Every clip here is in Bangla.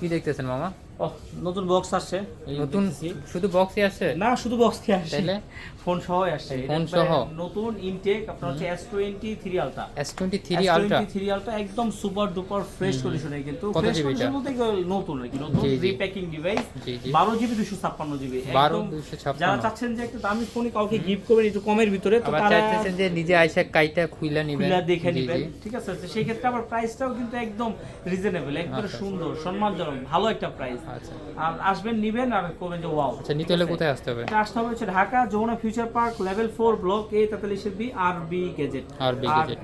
কি দেখতেছেন মামা? নতুন বক্স আসছে। নতুন শুধু বক্সই আসছে? না, শুধু বক্সই আসছে, তাহলে ফোন সহই আসছে। ফোন সহ নতুন ইনটেক আপনার হচ্ছে S23 আলট্রা। S23 আলট্রা একদম সুপার ডুপার ফ্রেশ কন্ডিশনে, কিন্তু কত ফ্রেশ জিবি কন্ডিশন এটা? বলতে নতুন আর কি, নতুন জি, জি। Repacking device. জি, জি। 12 জিবি 256 জিবি। 12 একদম 256 যারা চাচ্ছেন যে একটা দামি ফোনই কাউকে গিফট করবেন একটু কমের ভিতরে, তো আবার তারা চাইতেছেন যে নিজে আইসা কাইটা খুইলা নিবেন, খুলে দেখে জি, নেবেন, জি। ঠিক আছে? তো সেই ক্ষেত্রে আবার প্রাইসটাও কিন্তু একদম রিজনেবল, একবারে আচ্ছা। সুন্দর সম্মানজনক ভালো একটা প্রাইস। আচ্ছা আর আসবেন নিবেন আর করবেন যে ওয়াও। আচ্ছা, নিতে হলে কোথায় আসতে হবে? এটা আসতে হবে হচ্ছে Dhaka Jamuna future park level 4 block A 43 B RB gazette. RB gazette.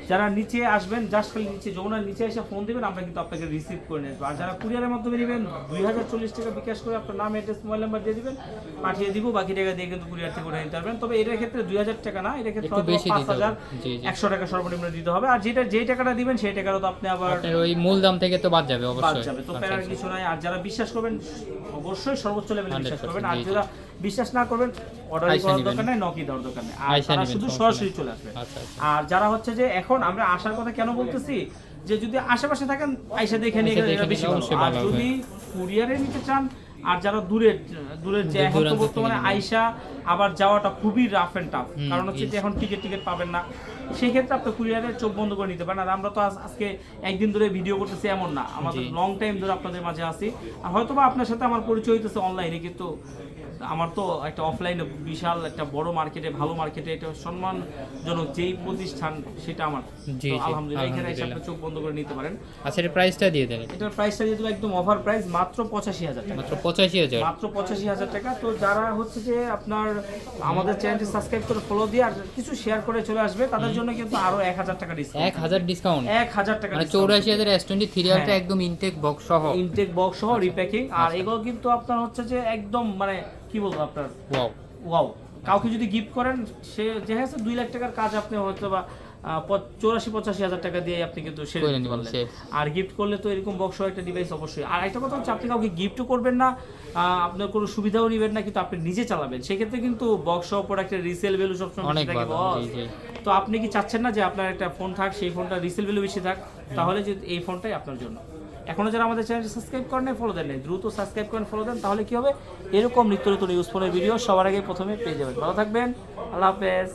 যারা নিচে আসবেন জাস্ট খালি নিচে যমুনার নিচে এসে ফোন দিবেন, আমরা কিন্তু আপনাকে রিসিভ করে নেব। আর যারা কুরিয়ারের মাধ্যমে নেবেন 2040 টাকা বিকাশ করে আপনার নাম, অ্যাড্রেস, মোবাইল নাম্বার দিয়ে দিবেন, পাঠিয়ে দিব। বাকি টাকা দিয়ে কিন্তু কুরিয়ার থেকে করে নিতে পারবেন। তবে এটার ক্ষেত্রে 2000 টাকা না, এটার ক্ষেত্রে একটু বেশি দিতে হবে। 5100 টাকা সর্বনিম্ন দিতে হবে। আর যেই টাকাটা দিবেন সেই টাকাটা তো আপনি আবার আপনার ওই মূল দাম থেকে তো বাদ যাবে বাদ অবশ্যই। যাবে, তো আচ্ছা, প্যারার আচ্ছা। কিছু নাই। আর যারা বিশ্বাস করবেন অবশ্যই সর্বোচ্চ লেভেলে বিশ্বাস 100% করবেন। আর জি, জি। যারা বিশ্বাস না করবেন অর্ডার আইসা করার নিবেন। দরকার নাই, নকি দেওয়ার দরকার নেই। আর আইসা তারা নিবেন, শুধু সমস্যা সরাসরি নেই। চলে আসবে। আচ্ছা, আচ্ছা। আর যারা হচ্ছে যে এখন আমরা আসার কথা কেন বলতেছি, যে যদি আশেপাশে থাকেন আইসা দেখে নিয়ে গেলে এটা বেশি ভালো। অবশ্যই আর ভালো হবে। যদি কুরিয়ারে নিতে চান, আর যারা দূরের যে এখন তো দূরান্ত থেকে বর্তমানে নেবেন। আইসা আবার যাওয়াটা খুবই রাফ এন্ড টাফ, কারণ হচ্ছে yes. যে এখন টিকিট পাবেন না, সেই ক্ষেত্রে আপনি কুরিয়ারে চোখ বন্ধ করে নিতে পারেন। আর আমরা তো আজকে একদিন ধরে ভিডিও করতেছি এমন না, আমাদের জি। লং টাইম ধরে আপনাদের মাঝে আছি। আর হয়তো বা আপনার সাথে আমার পরিচয় হইতেছে অনলাইনে, কিন্তু আমার তো একটা অফলাইনে বিশাল একটা বড় মার্কেটে, ভালো মার্কেটে একটা সম্মানজনক যেই প্রতিষ্ঠান সেটা আমার। জি, তো জি, আলহামদুলিল্লাহ এখানে এসে আলহামদুলিল্লাহ। আপনি চোখ বন্ধ করে নিতে পারেন। আচ্ছা, এর প্রাইসটা দিয়ে দেন। এটার প্রাইসটা দিয়ে দেবো একদম অফার প্রাইস, মাত্র 85,000 টাকা। মাত্র 85,000। মাত্র 85,000 টাকা। তো যারা হচ্ছে যে আপনার আমাদের চ্যানেলটি সাবস্ক্রাইব করে ফলো দিয়ে আর কিছু শেয়ার করে চলে আসবে, তাদের জন্য কিন্তু আরো 1000 টাকা ডিসকাউন্ট। 1000 ডিসকাউন্ট 1000 টাকা মানে 84,000 S23 আলট্রা হ্যাঁ। একদম ইনটেক বক্স সহ। ইনটেক বক্স সহ রিপ্যাকিং। আর আচ্ছা। এগুলো কিন্তু আপনার হচ্ছে যে একদম মানে কি বলবো আপনার ওয়াও। ওয়াও। কাউকে যদি গিফট করেন, সে যে হচ্ছে 2 লাখ টাকার কাজ আপনি হয়তো বা 84-85,000 টাকা দিয়ে আপনি কিন্তু সেরে করে নিতে নিবেন, পারলেন। শেষ। আর গিফট করলে তো এরকম বক্স একটা ডিভাইস অবশ্যই। আর একটা কথা হচ্ছে আপনি কাউকে গিফটও করবেন না, আপনার কোনো সুবিধাও নেবেন না, কিন্তু আপনি নিজে চালাবেন, সেক্ষেত্রে কিন্তু বক্স সহ প্রোডাক্টের রিসেল ভ্যালু সবসময় অনেক বেশি থাকে ভালো, বস। জি, জি। তো আপনি কি চাচ্ছেন না যে আপনার একটা ফোন থাক, সেই ফোনটা রিসেল ভ্যালু বেশি থাক? তাহলে যে এই ফোনটাই আপনার জন্য। এখনো যারা আমাদের চ্যানেলটি সাবস্ক্রাইব করেন নাই, ফলো দেন নাই, দ্রুত সাবস্ক্রাইব করেন, ফলো দেন, তাহলে কি হবে, এরকম নিত্য নতুন ইউজ ফোনের ভিডিও সবার আগে প্রথমে পেয়ে যাবেন। ভালো থাকবেন, আল্লাহ হাফেজ।